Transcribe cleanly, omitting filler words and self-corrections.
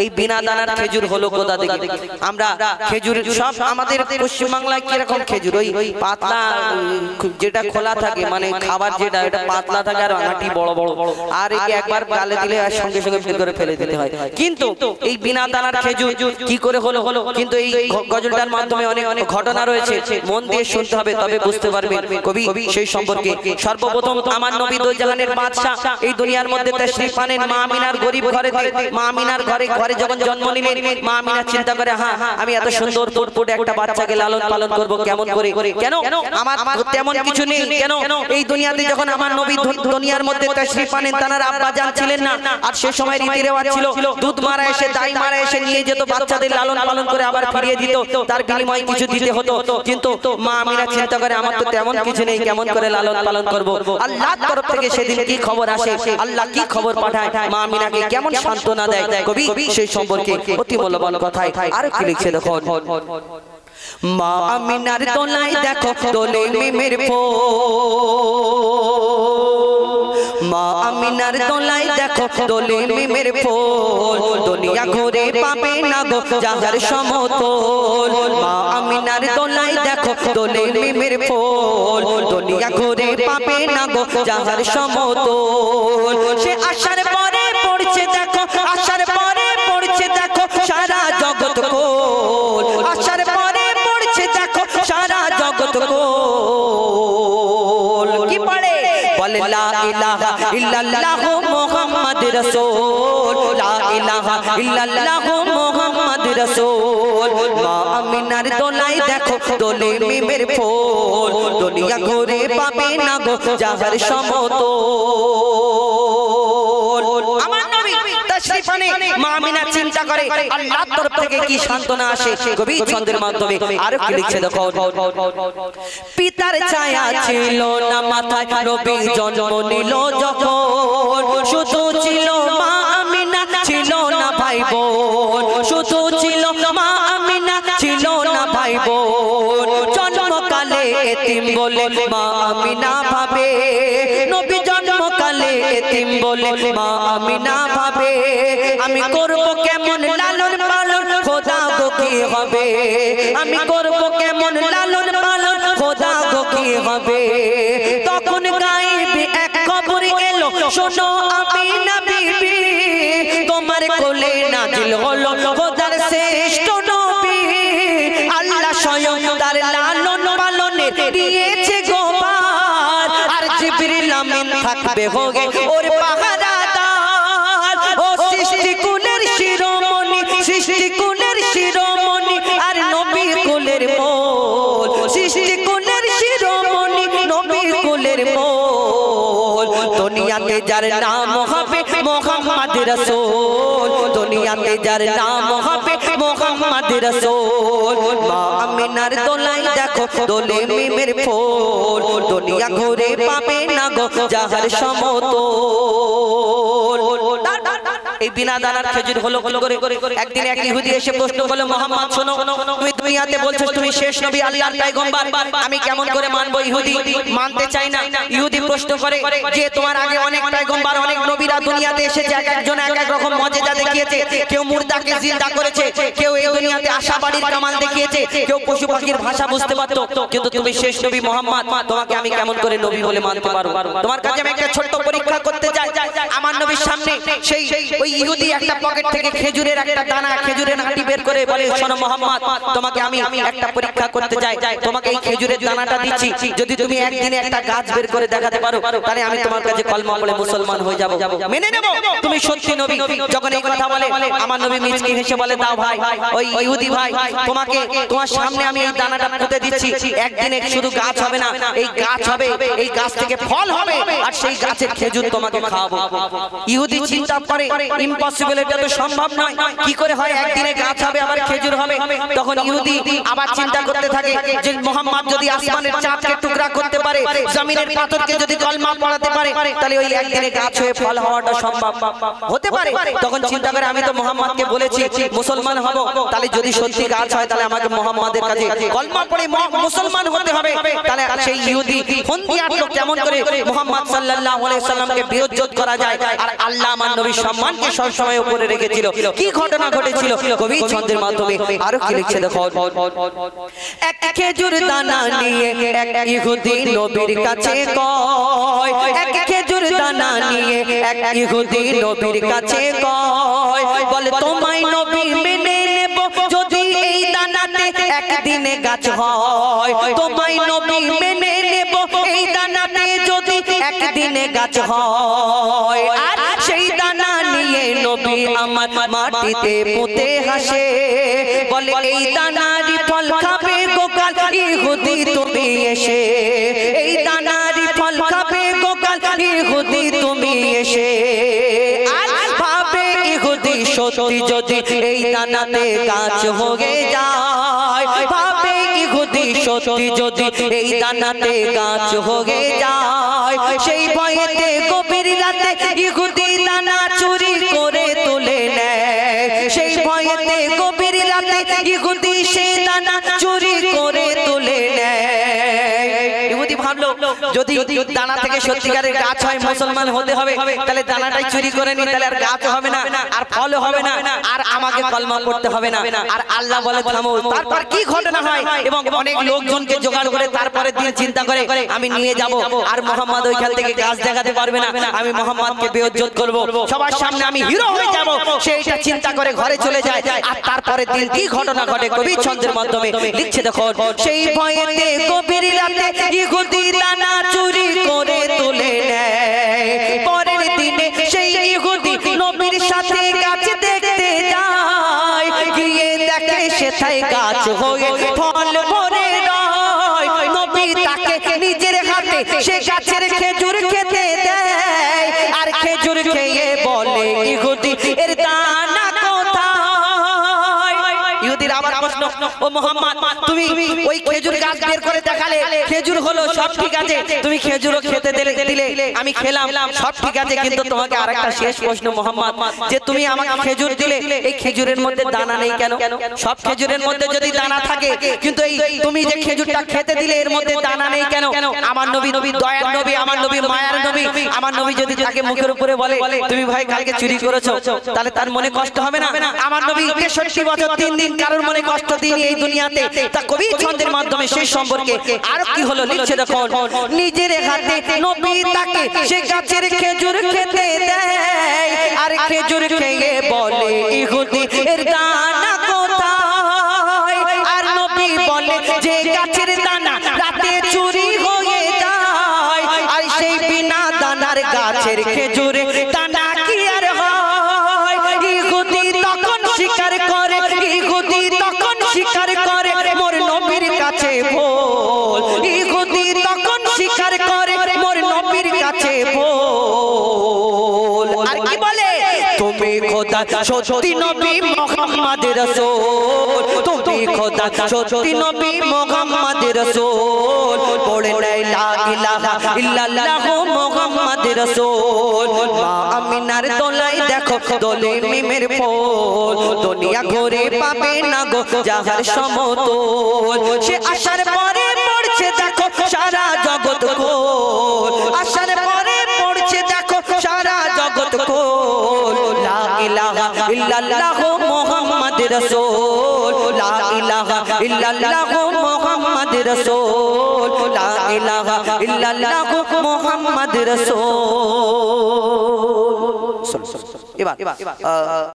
এই বিনা দানার খেজুর হলো কোথা থেকে? আমরা খেজুর সব আমাদের পশ্চিম বাংলায় কি রকম খেজুর, ওই পাতলা যেটা খোলা থাকে, মানে খাবার যেটা এটা পাতলা থাকে আর আঁটি বড় বড়, আর এই একবার গালে দিলে আর সঙ্গে সঙ্গে বের করে ফেলে দিতে হয়। কিন্তু এই বিনা দানার খেজুর কি করে হলো? কিন্তু এই গজলটার মাধ্যমে অনেক অনেক ঘটনা রয়েছে, মন দিয়ে শুনতে হবে, তবে বুঝতে পারবেন কবি সেই সম্পর্কে। সর্বপ্রথম আমার নবী দো জাহানের বাদশা এই দুনিয়ার মধ্যে তাশরীফ আনেন মা আমিনার গরিব ঘরে। মা আমিনার ঘরে যখন জন্ম নিলেন, মা আমিনা চিন্তা করে, হ্যাঁ আমি এত সুন্দর ফুটফুটে একটা বাচ্চাকে লালন পালন করব কেমন করে? কেন আমার তেমন কিছু নেই, কেন এই দুনিয়াতে যখন আমার নবী দুনিয়ার মধ্যে তাশরীফ আনেন তার আব্বা জান ছিলেন না, আর সেই সময় রীতি রেওয়াজ ছিল দুধ মারা এসে দাই মারা এসে নিয়ে যেত বাচ্চাদের লালন পালন করে আবার ফিরিয়ে দিত, তার বিনিময়ে কিছু দিতে হতো। কিন্তু মা আমিনা চিন্তা করে আমার তো তেমন কিছু নেই, কেমন করে লালন পালন করব? আল্লাহর তরফ থেকে সেদিন কি খবর আসে, আল্লাহ কি খবর পাঠায়, মা আমিনাকে কেমন সান্ত্বনা দেয়, কবি সেই সম্পর্কে অতি মূল্যবান কথায় আর কি লিখছে দেখো। মা আমিনার দোলায় দেখো দোলে মিমের ফুল, মা আমিনার দোলায় দেখো দোলে মিমের ফুল, দুনিয়া ঘুরে পাবে না গো যাহার সমতল। মা আমিনার দোলায় দেখো দোলে মিমের ফুল, দুনিয়া ঘুরে পাবে না গো যাহার সমতল। সে আশার পরে পড়ছে দেখো, আশার পরে পড়ছে দেখো সারা জগৎ কোল, আশার পরে পড়ছে দেখো সারা জগৎ কোল। কি পড়ে? বলে লা ইলাহা ইল্লাল্লাহু মুহাম্মাদুর রাসূল, লা ইলাহা ইল্লাল্লাহু মুহাম্মাদুর রাসূল। মা আমিনার দোলায় দেখো দোলে মিমের ফুল, দুনিয়া ঘুরে পাবে না গো যাহার সমতল। আমার নবী তাশরীফ আনে, মা আমিনা চিন্তা করে আল্লাহর তরফ থেকে কি সান্ত্বনা আসে, কবি ছন্দের মাধ্যমে আর কি লিখছে দেখো। পিতার ছায়া ছিল না মাথায় নবী জন্ম নিল যখন, শুধু ছিল মা আমিনা ছিল না ভাই বোন, শুধু ছিল মা আমিনা ছিল না ভাই বোন। জন্মকালে এতিম বলে মা আমিনা ভাবে, নবী জন্মকালে এতিম বলে মা আমিনা ভাবে, আমি করব কেমন লালন পালন খোদা গো কি হবে, আমি করব কেমন লালন পালন খোদা গো কি হবে। তখন গায়েবে এক খবর এলো, শোনো আমিনা বিবি, তোমার কোলে নাজিল হলো খোদার শ্রেষ্ঠ নবী। আল্লাহ স্বয়ং তার লালন পালনে দিয়েছে গোপাল, আর জিবরিল আমিন থাকবে হোগে ওর পাহারাদার। ও সৃষ্টি কুলের শিরোমণি, সৃষ্টি কুলের শিরোমণি আর নবী কুলের মোল, সৃষ্টি কুলের শিরোমণি নবী কুলের মোল। দুনিয়াতে যার নাম হবে মুহাম্মদ রাসূল, দুনিয়াতে যার নাম হবে মুহাম্মদ রাসূল। মা আমিনার দোলায় দেখো দোলে মিমের ফুল, দুনিয়া ঘুরে পাবে না গো যাহার সমতল। এই বিনা দানার খেজুর হলো করে একদিন এক ইহুদি এসে প্রশ্ন করলো, মুহাম্মদ শোনো, তুমি দুনিয়াতে বলছো তুমি শেষ নবী আল্লাহর পয়গম্বর, আমি কেমন করে মানবো? ইহুদি মানতে চাই না। ইহুদি প্রশ্ন করে যে তোমার আগে অনেক পয়গম্বর অনেক নবীরা দুনিয়াতে এসেছে, এক একজন এক এক রকম মুজিজা দেখিয়েছে, কেউ মুর্দাকে জিন্দা করেছে, কেউ এই দুনিয়াতে আশাবাড়ির কামাল দেখিয়েছে, কেউ পশু পাখির ভাষা বুঝতে পারতো, কিন্তু তুমি শেষ নবী মুহাম্মদ, তোমাকে আমি কেমন করে নবী বলে মানতে পারবো? তোমার কাছে আমি একটা ছোট্ট পরীক্ষা করতে চাই। আমার নবীর সামনে সেই ওই ইহুদি একটা পকেট থেকে খেজুরের একটা দানা, খেজুরের আঁটি বের করে বলে, শোনো মুহাম্মদ, তোমাকে আমি একটা পরীক্ষা করতে চাই, তোমাকে এই খেজুরের দানাটা দিচ্ছি, যদি তুমি একদিনে একটা গাছ বের করে দেখাতে পারো তাহলে আমি তোমার কাছে কলমা পড়ে মুসলমান হয়ে যাব, মেনে নেব তুমি সত্যি নবী। যখন এই কথা বলে আমার নবী মিচকি হেসে বলে, দাও ভাই, ওই ইহুদি ভাই, তোমাকে তোমার সামনে আমি এই দানাটা পুঁতে দিচ্ছি, একদিনে শুধু গাছ হবে না, এই গাছ হবে, এই গাছ থেকে ফল হবে, আর সেই গাছের খেজুর তোমাকে খাওয়াবো। ইহুদি চিন্তা করে ইম্পসিবল, এটা তো সম্ভব নয়, কি করে হয় একদিনে গাছ হবে আবার খেজুর হবে? তখন ইহুদি আবার চিন্তা করতে থাকে যে মুহাম্মদ যদি আসমানের চাঁদকে টুকরা করতে পারে, জমিনের পাথরকে যদি কলমা পড়াতে পারে, তাহলে ওই একদিনে গাছ হয়ে ফল হওয়াটা সম্ভব হতে পারে। তখন চিন্তা করে আমি তো মুহাম্মদকে বলেছি মুসলমান হব, তাহলে যদি সত্যি গাছ হয় তাহলে আমাকে মুহাম্মাদের কাছে কলমা পড়ে মুসলমান হতে হবে। তাহলে সেই ইহুদি ফন্দি আটলো কেমন করে মুহাম্মদ সাল্লাল্লাহু আলাইহি সাল্লামকে বেইজ্জত করা যায় আর আল্লাহ আমার নবীর সম্মানকে সম্মানকে সব সময় উপরে রেখেছিল। কি ঘটনা ঘটেছিল কবি ছন্দের মাধ্যমে আরো কি লিখছে দেখো। এক খেজুর দানা নিয়ে এক ইহুদি নবীর কাছে কয়, এক খেজুর দানা নিয়ে এক ইহুদি নবীর কাছে কয়, বলে তোমায় নবী মেনে নেব যদি এই দানাতে একদিনে গাছ হয়, তোমায় নবী মেনে নেব এই দানাতে যদি একদিনে গাছ হয়। আর সেই দানা নিয়ে নবী আমার মাটিতে পুঁতে হাসে, বলে এই দানারই ফল খাবে গোকাল ইহুদি তুমি এসে, এই দানারই ফল খাবে গোকাল ইহুদি তুমি এসে। আর ভাবে ইহুদি সত্যি যদি এই দানাতে গাছ হয়ে যায়, ভাবে ইহুদি সত্যি যদি এই দানাতে গাছ হয়ে যায়, সেই ভয়েতে গভীর রাতে ইহুদি দানা চুরি করে তুলে নেয়, সেই ভয়েতে গভীর রাতে ইহুদি সেই দানা চুরি করে তুলে নেয়। ইহুদি ভাবলো যদি দানা থেকে সত্যিকারের গাছ হয়, মুসলমান হতে হবে, তাহলে দানাটাই চুরি করে নি, তাহলে আর গাছ হবে না, আর ফল হবে না, আর আমাকে কলমা করতে হবে না। আর আল্লাহ বলে থামো। তারপর কি ঘটনা হয় এবং অনেক লোকজনকে জোগাড় করে তারপরে দিন চিন্তা করে আমি নিয়ে যাব, আর মোহাম্মদ ওইখান থেকে গাছ দেখাতে পারবে না, আমি মোহাম্মদকে বেইজ্জত করব, সবার সামনে আমি হিরো হয়ে যাব, সেইটা চিন্তা করে ঘরে চলে যায়। আর তারপরে দিন কি ঘটনা ঘটে কবি ছন্দের মাধ্যমে লিখছে দেখো। সেই ভয়েতে গভীর রাতে ইহুদি দানা চুরি করে তুলে নেয়, পরের দিনে সেই ইহুদি নবীর সাথে গাছ দেখতে যায়, গিয়ে দেখে সেথায় গাছ হয়ে ফল ভরে রয়, নবী তাকে নিজের হাতে সে গাছের খেজুর খেতে দেয়, আর খেজুর খেয়ে বলে ইহুদি এর দানা কোথায়। ইহুদির আবার প্রশ্ন, ও মুহাম্মদ তুমি ওই খেজুর গাছ বের করে দেখালে, খেজুর হলো সব ঠিক আছে, তুমি খেজুরও খেতে দিলে, আমি খেলাম সব ঠিক আছে, কিন্তু তোমাকে আরেকটা শেষ প্রশ্ন মুহাম্মদ, যে তুমি আমাকে খেজুর দিলে এই খেজুরের মধ্যে দানা নেই কেন? সব খেজুরের মধ্যে যদি দানা থাকে, কিন্তু এই তুমি যে খেজুরটা খেতে দিলে এর মধ্যে দানা নেই কেন? আমার নবী দয়ার নবী, আমার নবী মায়ার নবী, আমার নবী যদি তাকে মুখের উপরে বলে তুমি ভাই কালকে চুরি করেছো, তাহলে তার মনে কষ্ট হবে না? আমার নবী 63 বছর 3 দিন কারোর মনে কষ্ট দিন এই দুনিয়াতে। তা কবি ছন্দের মাধ্যমে সেই সম্পর্কে আর কি হলো লিখছে দেখো। নিজের হাতে নবী তাকে সে গাছের খেজুর খেতে দেয়, আর খেজুর খেয়ে বলে ইহুদি এর দানা কোথায়। আর নবী বলে যে গাছের দানা রাতে চুরি হয়ে যায়, আর সেই বিনা দানার গাছের খেজুরে দানা কি আর হয়। ইহুদি তখন স্বীকার করে, ইহুদি তখন স্বীকার করে মোর নবীর কাছে ভুল, ইহুদি তখন স্বীকার করে মোর নবীর কাছে ভুল। আর কি বলে তুমি খোদা সত্যি নবী মুহাম্মদ রাসূল, তুমি খোদা সত্যি নবী মুহাম্মদ রাসূল, পড়ে নাই লা ইলাহা ইল্লাল্লাহ মুহাম্মদ রাসূল। মা আমিনার দোলাই দেখো দোলে মিমের ফুল, দুনিয়া ঘুরে পাবে না গো যাহার সমতল, সে আসার পরে পড়ছে দেখো সারা জগৎ কোল, আসার পরে পড়ছে দেখো সারা জগৎ কোল। লা ইলাহা ইল্লাল্লাহ মুহাম্মদ রাসূল, লা ইলাহা ইল্লাল্লাহ মুহাম্মদ রাসূল, লা ইলাহা ইল্লাল্লাহ মুহাম্মদ রাসূল। এবার